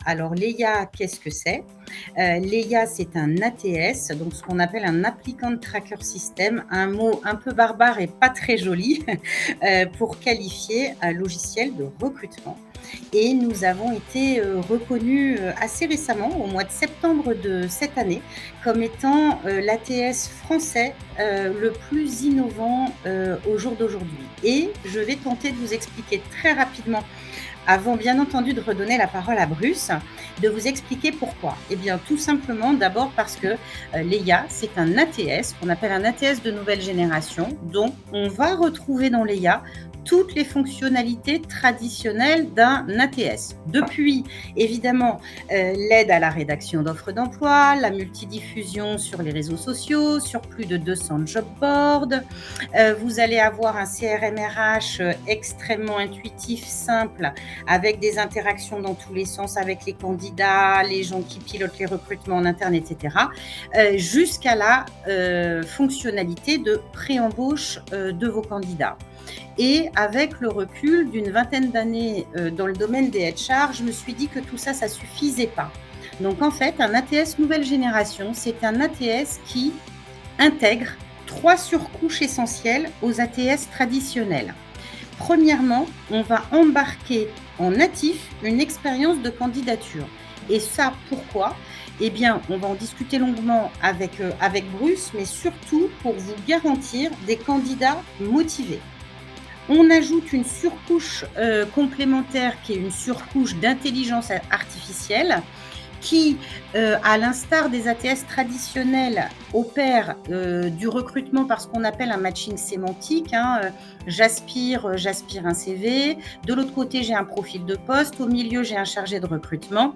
Alors l'EIA, qu'est-ce que c'est? L'EIA, c'est un ATS, donc ce qu'on appelle un Applicant Tracker System, un mot un peu barbare et pas très joli, pour qualifier un logiciel de recrutement. Et nous avons été, reconnus, assez récemment, au mois de septembre de cette année, comme étant, l'ATS français, le plus innovant, au jour d'aujourd'hui. Et je vais tenter de vous expliquer très rapidement, avant bien entendu de redonner la parole à Bruce, de vous expliquer pourquoi. Eh bien, tout simplement, d'abord parce que l'EIA, c'est un ATS, qu'on appelle un ATS de nouvelle génération. Donc, on va retrouver dans l'EIA toutes les fonctionnalités traditionnelles d'un ATS. Depuis, évidemment, l'aide à la rédaction d'offres d'emploi, la multidiffusion sur les réseaux sociaux, sur plus de 200 job boards. Vous allez avoir un CRM RH extrêmement intuitif, simple, avec des interactions dans tous les sens avec les candidats, les gens qui pilotent les recrutements en interne, etc., jusqu'à la fonctionnalité de pré-embauche de vos candidats. Et avec le recul d'une vingtaine d'années dans le domaine des HR, je me suis dit que tout ça, ça suffisait pas. Donc en fait, un ATS nouvelle génération, c'est un ATS qui intègre 3 surcouches essentielles aux ATS traditionnels. Premièrement, on va embarquer en natif une expérience de candidature. Et ça, pourquoi? Eh bien, on va en discuter longuement avec Bruce, mais surtout pour vous garantir des candidats motivés. On ajoute une surcouche complémentaire qui est une surcouche d'intelligence artificielle qui, à l'instar des ATS traditionnels, opère du recrutement par ce qu'on appelle un matching sémantique. J'aspire un CV. De l'autre côté, j'ai un profil de poste. Au milieu, j'ai un chargé de recrutement.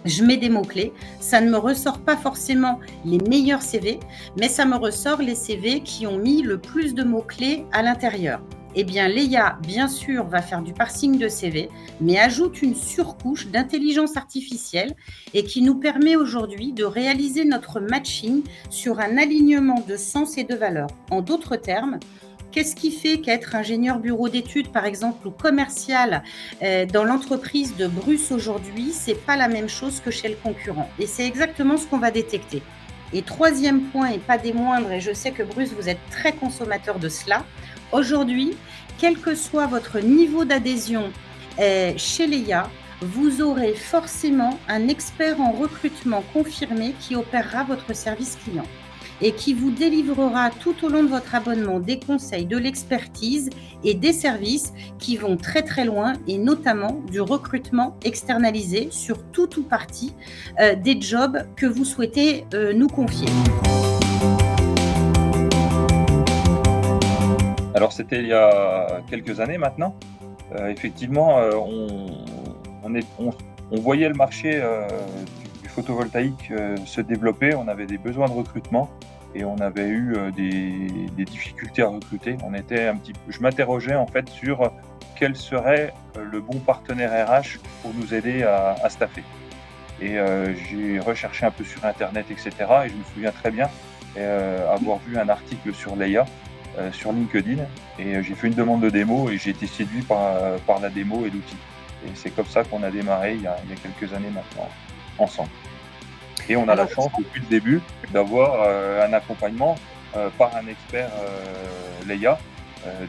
Je mets des mots-clés. Ça ne me ressort pas forcément les meilleurs CV, mais ça me ressort les CV qui ont mis le plus de mots-clés à l'intérieur. Eh bien, l'EIA, bien sûr, va faire du parsing de CV, mais ajoute une surcouche d'intelligence artificielle et qui nous permet aujourd'hui de réaliser notre matching sur un alignement de sens et de valeur. En d'autres termes, qu'est-ce qui fait qu'être ingénieur bureau d'études, par exemple, ou commercial dans l'entreprise de Bruce aujourd'hui, c'est pas la même chose que chez le concurrent. Et c'est exactement ce qu'on va détecter. Et troisième point, et pas des moindres, et je sais que Bruce, vous êtes très consommateur de cela, aujourd'hui, quel que soit votre niveau d'adhésion chez l'EIA, vous aurez forcément un expert en recrutement confirmé qui opérera votre service client et qui vous délivrera tout au long de votre abonnement des conseils, de l'expertise et des services qui vont très très loin, et notamment du recrutement externalisé sur tout ou partie des jobs que vous souhaitez nous confier. Alors c'était il y a quelques années maintenant. Effectivement, on voyait le marché du photovoltaïque se développer. On avait des besoins de recrutement et on avait eu des difficultés à recruter. Je m'interrogeais en fait sur quel serait le bon partenaire RH pour nous aider à staffer. Et j'ai recherché un peu sur Internet, etc. Et je me souviens très bien avoir vu un article sur l'EIA sur LinkedIn, et j'ai fait une demande de démo et j'ai été séduit par la démo et l'outil. Et c'est comme ça qu'on a démarré il y a quelques années maintenant, ensemble. Et on a la chance depuis le début d'avoir un accompagnement par un expert l'EIA.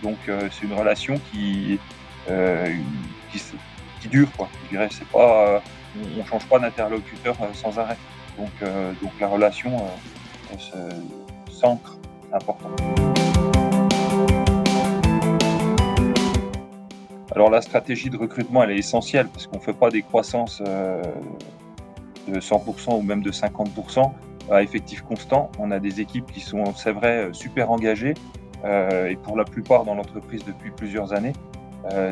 Donc c'est une relation qui dure, quoi. Je dirais, c'est pas, on change pas d'interlocuteur sans arrêt. Donc la relation s'ancre, c'est important. Alors la stratégie de recrutement, elle est essentielle parce qu'on ne fait pas des croissances de 100% ou même de 50% à effectif constant. On a des équipes qui sont, c'est vrai, super engagées et pour la plupart dans l'entreprise depuis plusieurs années.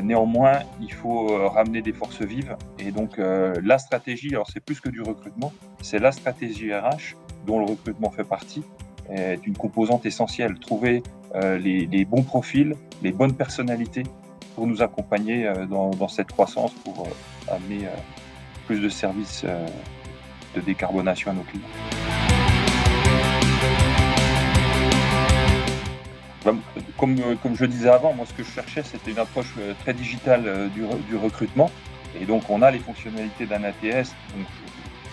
Néanmoins, il faut ramener des forces vives, et donc la stratégie, alors c'est plus que du recrutement, c'est la stratégie RH dont le recrutement fait partie, est une composante essentielle. Trouver les bons profils, les bonnes personnalités pour nous accompagner dans cette croissance, pour amener plus de services de décarbonation à nos clients. Comme je disais avant, moi ce que je cherchais, c'était une approche très digitale du recrutement. Et donc, on a les fonctionnalités d'un ATS,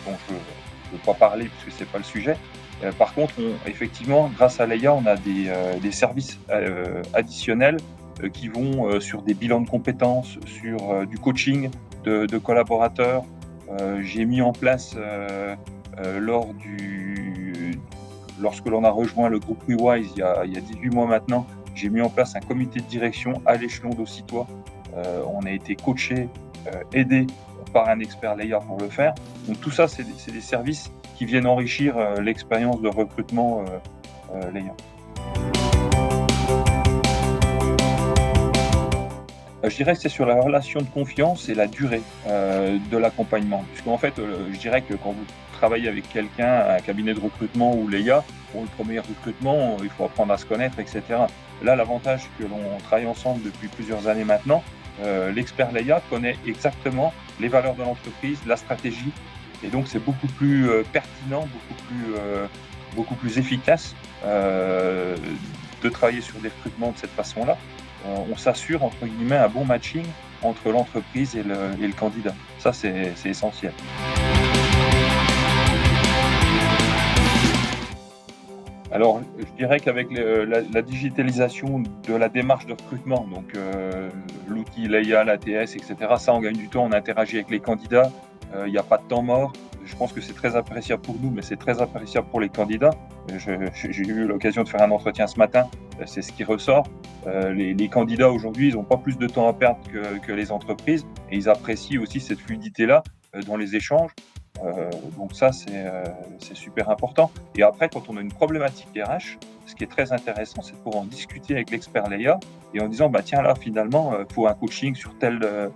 dont je ne veux pas parler puisque ce n'est pas le sujet. Par contre, effectivement, grâce à Leia, on a des services additionnels qui vont sur des bilans de compétences, sur du coaching de collaborateurs. J'ai mis en place, lorsque l'on a rejoint le groupe WeWise il y a 18 mois maintenant, j'ai mis en place un comité de direction à l'échelon d'Aussitois. On a été coaché, aidé par un expert Leia pour le faire. Donc tout ça, c'est des services qui viennent enrichir l'expérience de recrutement Leia. Je dirais que c'est sur la relation de confiance et la durée de l'accompagnement. Puisqu'en fait, je dirais que quand vous travaillez avec quelqu'un, un cabinet de recrutement ou Leia, pour le premier recrutement, il faut apprendre à se connaître, etc. Là, l'avantage que l'on travaille ensemble depuis plusieurs années maintenant, l'expert Leia connaît exactement les valeurs de l'entreprise, la stratégie, et donc c'est beaucoup plus pertinent, beaucoup plus efficace de travailler sur des recrutements de cette façon-là. On s'assure, entre guillemets, un bon matching entre l'entreprise et le candidat. Ça, c'est essentiel. Alors, je dirais qu'avec la digitalisation de la démarche de recrutement, donc l'outil Leia, l'ATS, etc., ça, on gagne du temps, on interagit avec les candidats, il n'y a pas de temps mort. Je pense que c'est très appréciable pour nous, mais c'est très appréciable pour les candidats. J'ai eu l'occasion de faire un entretien ce matin, c'est ce qui ressort. Les candidats aujourd'hui, ils n'ont pas plus de temps à perdre que les entreprises, et ils apprécient aussi cette fluidité-là dans les échanges. Donc ça, c'est super important. Et après, quand on a une problématique RH, ce qui est très intéressant, c'est de pouvoir en discuter avec l'expert Leia et en disant, bah tiens, là, finalement, pour un coaching sur tel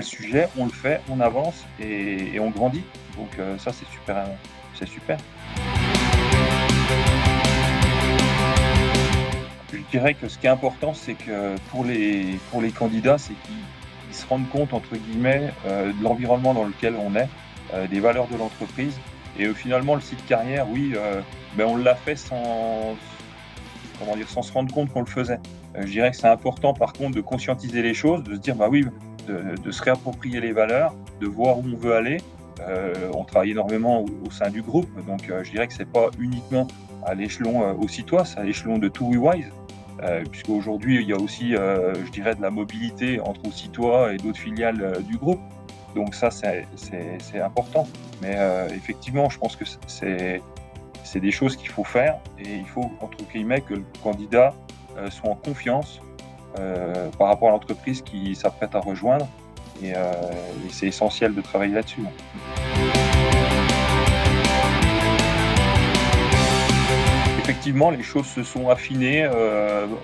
sujet, on le fait, on avance et on grandit. Donc ça, c'est super, c'est super. Je dirais que ce qui est important, c'est que pour les candidats, c'est qu'ils se rendent compte, entre guillemets, de l'environnement dans lequel on est, des valeurs de l'entreprise. Et finalement, le site carrière, oui, on l'a fait sans se rendre compte qu'on le faisait. Je dirais que c'est important, par contre, de conscientiser les choses, de se dire, bah oui, de se réapproprier les valeurs, de voir où on veut aller. On travaille énormément au sein du groupe, donc je dirais que c'est pas uniquement à l'échelon Aussitois, c'est à l'échelon de tout WeWise. Puisqu'aujourd'hui, il y a aussi, je dirais, de la mobilité entre Aussitois et d'autres filiales du groupe. Donc ça, c'est important. Mais effectivement, je pense que c'est des choses qu'il faut faire et il faut, entre guillemets, que le candidat soit en confiance par rapport à l'entreprise qui s'apprête à rejoindre. Et c'est essentiel de travailler là-dessus. Effectivement, les choses se sont affinées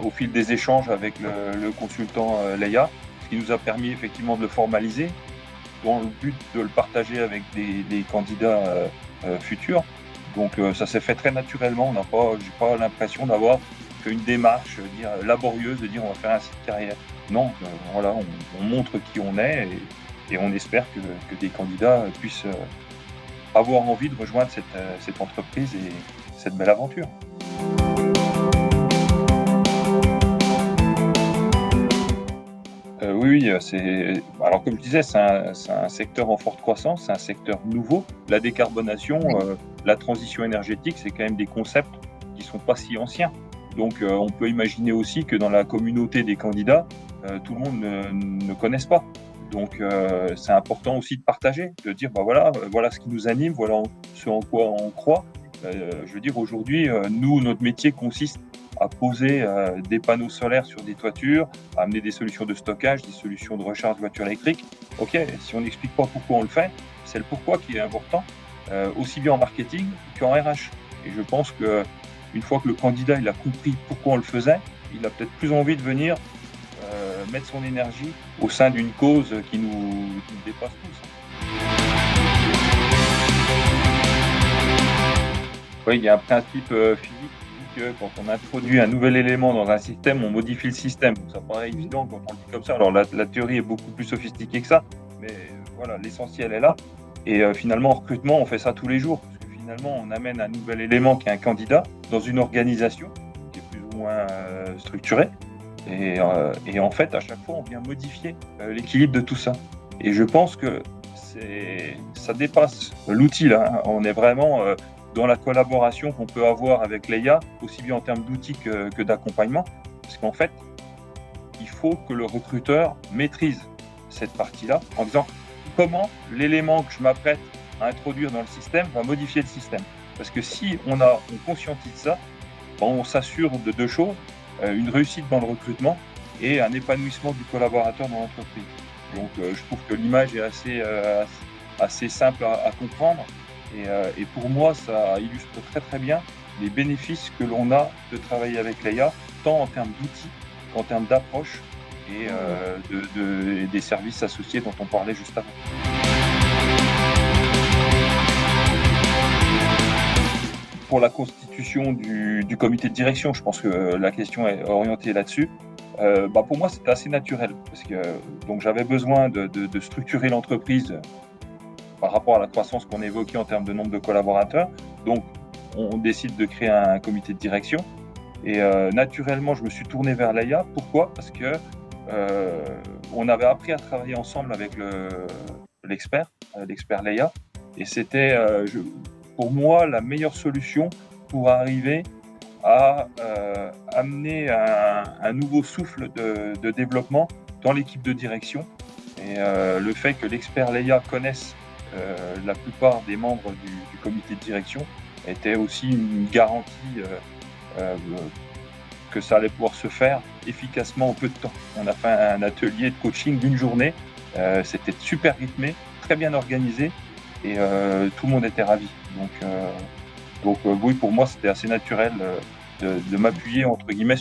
au fil des échanges avec le consultant Leia, ce qui nous a permis effectivement de le formaliser dans le but de le partager avec des candidats futurs. Donc ça s'est fait très naturellement. J'ai pas l'impression d'avoir fait une démarche laborieuse de dire on va faire un site carrière. Non, voilà, on montre qui on est et on espère que des candidats puissent avoir envie de rejoindre cette entreprise et cette belle aventure. Oui, alors comme je disais, c'est un secteur en forte croissance, c'est un secteur nouveau. La décarbonation, la transition énergétique, c'est quand même des concepts qui sont pas si anciens. Donc on peut imaginer aussi que dans la communauté des candidats, tout le monde ne connaisse pas. Donc c'est important aussi de partager, de dire voilà ce qui nous anime, voilà ce en quoi on croit. Je veux dire aujourd'hui, nous, notre métier consiste à poser des panneaux solaires sur des toitures, à amener des solutions de stockage, des solutions de recharge de voitures électriques. Ok, si on n'explique pas pourquoi on le fait, c'est le pourquoi qui est important, aussi bien en marketing qu'en RH. Et je pense qu'une fois que le candidat il a compris pourquoi on le faisait, il a peut-être plus envie de venir mettre son énergie au sein d'une cause qui nous dépasse tous. Oui, il y a un principe physique qui dit que quand on introduit un nouvel élément dans un système, on modifie le système. Donc, ça paraît évident quand on le dit comme ça. Alors la théorie est beaucoup plus sophistiquée que ça, mais voilà, l'essentiel est là. Et finalement, en recrutement, on fait ça tous les jours. Parce que finalement, on amène un nouvel élément qui est un candidat dans une organisation qui est plus ou moins structurée. Et en fait, à chaque fois, on vient modifier l'équilibre de tout ça. Et je pense que ça dépasse l'outil là, hein. On est vraiment dans la collaboration qu'on peut avoir avec l'EIA, aussi bien en termes d'outils que d'accompagnement. Parce qu'en fait, il faut que le recruteur maîtrise cette partie-là en disant comment l'élément que je m'apprête à introduire dans le système va modifier le système. Parce que si on conscientise ça, on s'assure de deux choses, une réussite dans le recrutement et un épanouissement du collaborateur dans l'entreprise. Donc je trouve que l'image est assez simple à comprendre et pour moi ça illustre très très bien les bénéfices que l'on a de travailler avec l'EIA, tant en termes d'outils qu'en termes d'approche et des services associés dont on parlait juste avant. Pour la constitution du comité de direction, je pense que la question est orientée là-dessus. Pour moi, c'était assez naturel parce que donc j'avais besoin de structurer l'entreprise par rapport à la croissance qu'on évoquait en termes de nombre de collaborateurs. Donc, on décide de créer un comité de direction. Et naturellement, je me suis tourné vers l'EIA. Pourquoi ? Parce que on avait appris à travailler ensemble avec l'expert l'EIA. Et c'était, pour moi, la meilleure solution pour arriver à amener un nouveau souffle de développement dans l'équipe de direction. Et le fait que l'expert l'EIA connaisse la plupart des membres du comité de direction était aussi une garantie que ça allait pouvoir se faire efficacement en peu de temps. On a fait un atelier de coaching d'une journée, c'était super rythmé, très bien organisé et tout le monde était ravi. Donc oui, pour moi, c'était assez naturel de m'appuyer entre guillemets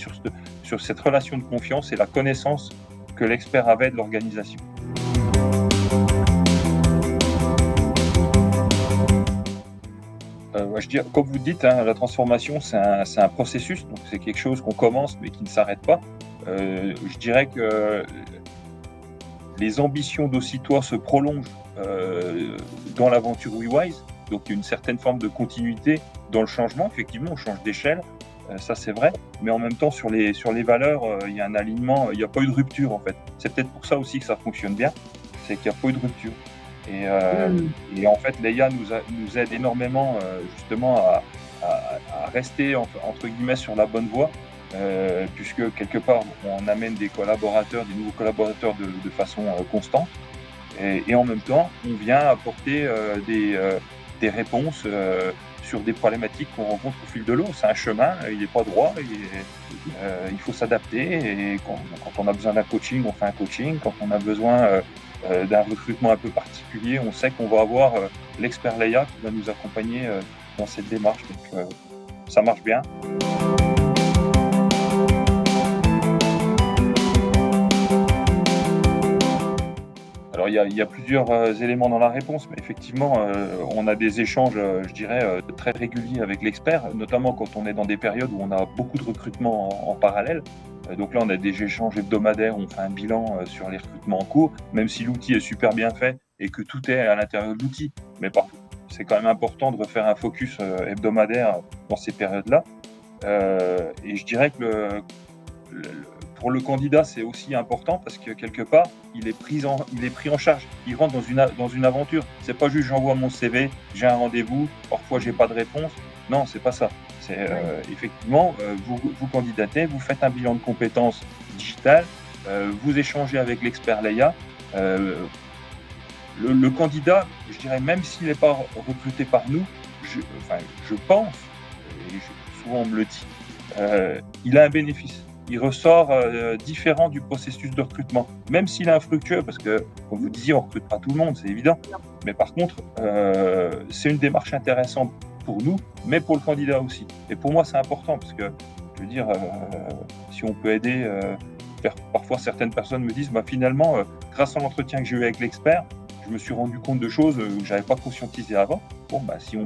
sur cette relation de confiance et la connaissance que l'expert avait de l'organisation. Je dirais, comme vous dites, hein, la transformation, c'est un processus, donc c'est quelque chose qu'on commence mais qui ne s'arrête pas. Je dirais que les ambitions d'Aussitois se prolongent dans l'aventure WeWise, donc il y a une certaine forme de continuité dans le changement. Effectivement, on change d'échelle, ça c'est vrai, mais en même temps sur les valeurs, il y a un alignement, il n'y a pas eu de rupture en fait. C'est peut-être pour ça aussi que ça fonctionne bien, c'est qu'il n'y a pas eu de rupture. Et en fait, l'EIA nous aide énormément justement à rester entre guillemets sur la bonne voie, puisque quelque part on amène des nouveaux collaborateurs de façon constante, et en même temps on vient apporter des réponses sur des problématiques qu'on rencontre au fil de l'eau. C'est un chemin, il n'est pas droit, il faut s'adapter, et quand on a besoin d'un coaching, on fait un coaching. Quand on a besoin d'un recrutement un peu particulier, on sait qu'on va avoir l'expert l'EIA qui va nous accompagner dans cette démarche. Donc ça marche bien. Alors il y a plusieurs éléments dans la réponse, mais effectivement on a des échanges, je dirais, très réguliers avec l'expert, notamment quand on est dans des périodes où on a beaucoup de recrutements en parallèle. Donc là, on a des échanges hebdomadaires, on fait un bilan sur les recrutements en cours, même si l'outil est super bien fait et que tout est à l'intérieur de l'outil. Mais parfois, c'est quand même important de refaire un focus hebdomadaire dans ces périodes-là. Et je dirais que pour le candidat, c'est aussi important parce que quelque part, il est pris en charge. Il rentre dans une aventure. C'est pas juste j'envoie mon CV, j'ai un rendez-vous, parfois j'ai pas de réponse. Non, c'est pas ça. C'est effectivement, vous candidatez, vous faites un bilan de compétences digitales, vous échangez avec l'expert l'EIA. Le candidat, je dirais, même s'il n'est pas recruté par nous, je pense, et souvent on me le dit, il a un bénéfice. Il ressort différent du processus de recrutement, même s'il est infructueux, parce que, comme vous disiez, on ne recrute pas tout le monde, c'est évident. Mais par contre, c'est une démarche intéressante pour nous, mais pour le candidat aussi. Et pour moi, c'est important, parce que, je veux dire, si on peut aider, parfois certaines personnes me disent, finalement, grâce à l'entretien que j'ai eu avec l'expert, je me suis rendu compte de choses que je n'avais pas conscientisées avant. Bon, si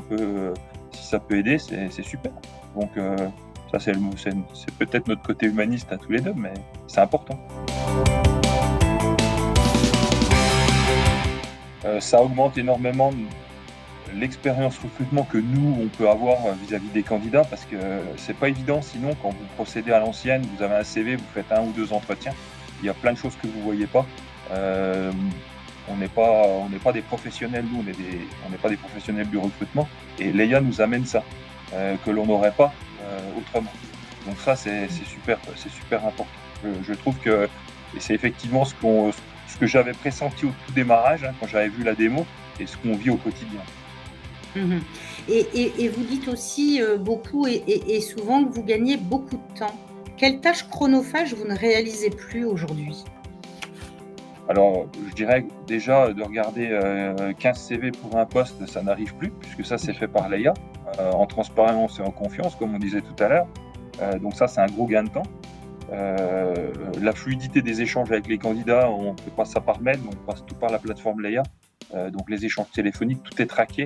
ça peut aider, c'est super. Donc, ça, c'est peut-être notre côté humaniste à tous les deux, mais c'est important. Ça augmente énormément l'expérience recrutement que nous, on peut avoir vis-à-vis des candidats, parce que c'est pas évident sinon, quand vous procédez à l'ancienne, vous avez un CV, vous faites 1 ou 2 entretiens, il y a plein de choses que vous voyez pas. on n'est pas des professionnels, nous, on n'est pas des professionnels du recrutement. Et Leia nous amène ça, que l'on n'aurait pas autrement. Donc ça, c'est super important. Je trouve que et c'est effectivement ce que j'avais pressenti au tout démarrage, hein, quand j'avais vu la démo, et ce qu'on vit au quotidien. Mmh. Et vous dites aussi, beaucoup et souvent que vous gagnez beaucoup de temps. Quelles tâches chronophages vous ne réalisez plus aujourd'hui? Alors, je dirais déjà de regarder 15 CV pour un poste, ça n'arrive plus, puisque ça, c'est fait par l'IA, en transparence et en confiance, comme on disait tout à l'heure. Donc ça, c'est un gros gain de temps. La fluidité des échanges avec les candidats, on ne fait pas ça par mail, mais on passe tout par la plateforme Leia. Donc les échanges téléphoniques, tout est traqué.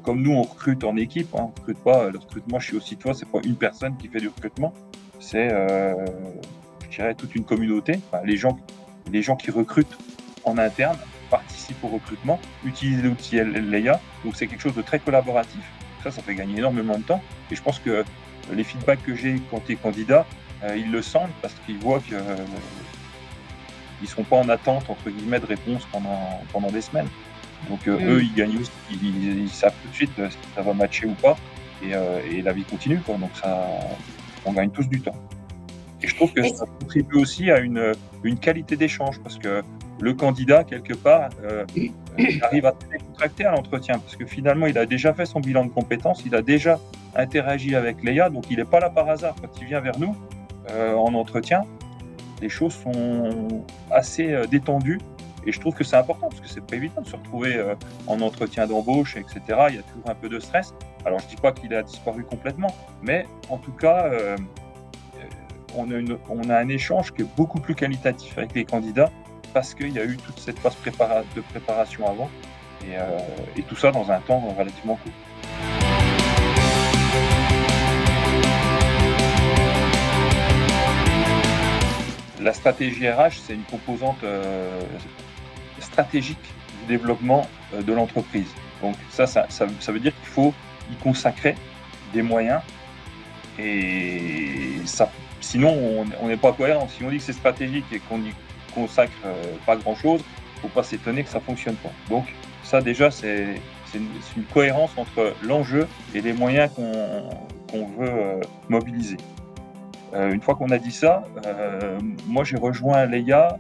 Comme nous, on recrute en équipe, hein, on recrute pas, le recrutement chez Aussitôt, c'est pas une personne qui fait du recrutement, c'est, je dirais, toute une communauté. Enfin, les gens qui recrutent en interne participent au recrutement, utilisent l'outil Leia, donc c'est quelque chose de très collaboratif. Ça fait gagner énormément de temps. Et je pense que les feedbacks que j'ai quand les candidats, ils le sentent parce qu'ils voient qu'ils ne sont pas en attente, entre guillemets, de réponse pendant des semaines. Donc eux, ils gagnent aussi, ils savent tout de suite si ça va matcher ou pas, et la vie continue, quoi. Donc on gagne tous du temps. Et je trouve que ça contribue aussi à une qualité d'échange, parce que le candidat, quelque part, arrive à se décontracter à l'entretien, parce que finalement, il a déjà fait son bilan de compétences, il a déjà interagi avec Leia, donc il n'est pas là par hasard. Quand il vient vers nous en entretien, les choses sont assez détendues, et je trouve que c'est important, parce que c'est pas évident de se retrouver en entretien d'embauche, etc. Il y a toujours un peu de stress. Alors, je dis pas qu'il a disparu complètement, mais en tout cas, on a un échange qui est beaucoup plus qualitatif avec les candidats, parce qu'il y a eu toute cette phase de préparation avant, et tout ça dans un temps relativement court. La stratégie RH, c'est une composante stratégique du développement de l'entreprise. Donc ça veut dire qu'il faut y consacrer des moyens, et ça, sinon on n'est pas cohérent. Si on dit que c'est stratégique et qu'on y consacre pas grand-chose, il ne faut pas s'étonner que ça ne fonctionne pas. Donc ça déjà, c'est une cohérence entre l'enjeu et les moyens qu'on veut mobiliser. Une fois qu'on a dit ça, moi j'ai rejoint Leia,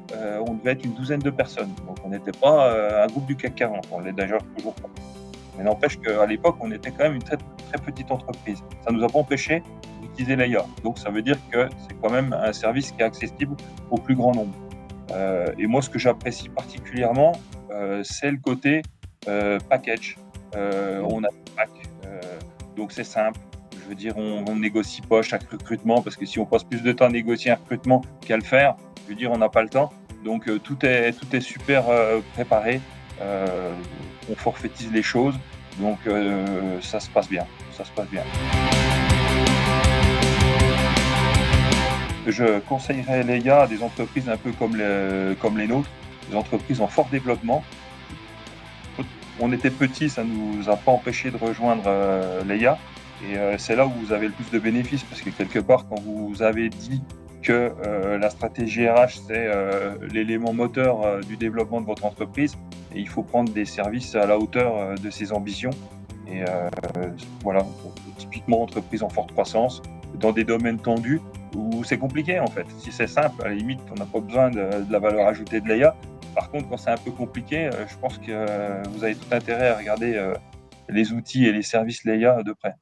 on devait être une douzaine de personnes. Donc on n'était pas un groupe du CAC 40, on l'est d'ailleurs toujours pas. Mais n'empêche qu'à l'époque, on était quand même une très, très petite entreprise. Ça ne nous a pas empêché d'utiliser Leia. Donc ça veut dire que c'est quand même un service qui est accessible au plus grand nombre. Et moi, ce que j'apprécie particulièrement, c'est le côté package. On a des packs, donc c'est simple. Je veux dire, on négocie pas chaque recrutement, parce que si on passe plus de temps à négocier un recrutement qu'à le faire, je veux dire, on n'a pas le temps. Donc tout est super préparé. On forfaitise les choses, donc ça se passe bien. Je conseillerais Leia à des entreprises un peu comme les nôtres, des entreprises en fort développement. On était petits, ça ne nous a pas empêché de rejoindre Leia, et c'est là où vous avez le plus de bénéfices, parce que quelque part, quand vous avez dit que la stratégie RH, c'est l'élément moteur du développement de votre entreprise, et il faut prendre des services à la hauteur de ses ambitions. Et voilà, typiquement entreprise en forte croissance, dans des domaines tendus où c'est compliqué en fait. Si c'est simple, à la limite, on n'a pas besoin de la valeur ajoutée de Leia. Par contre, quand c'est un peu compliqué, je pense que vous avez tout intérêt à regarder les outils et les services Leia de près.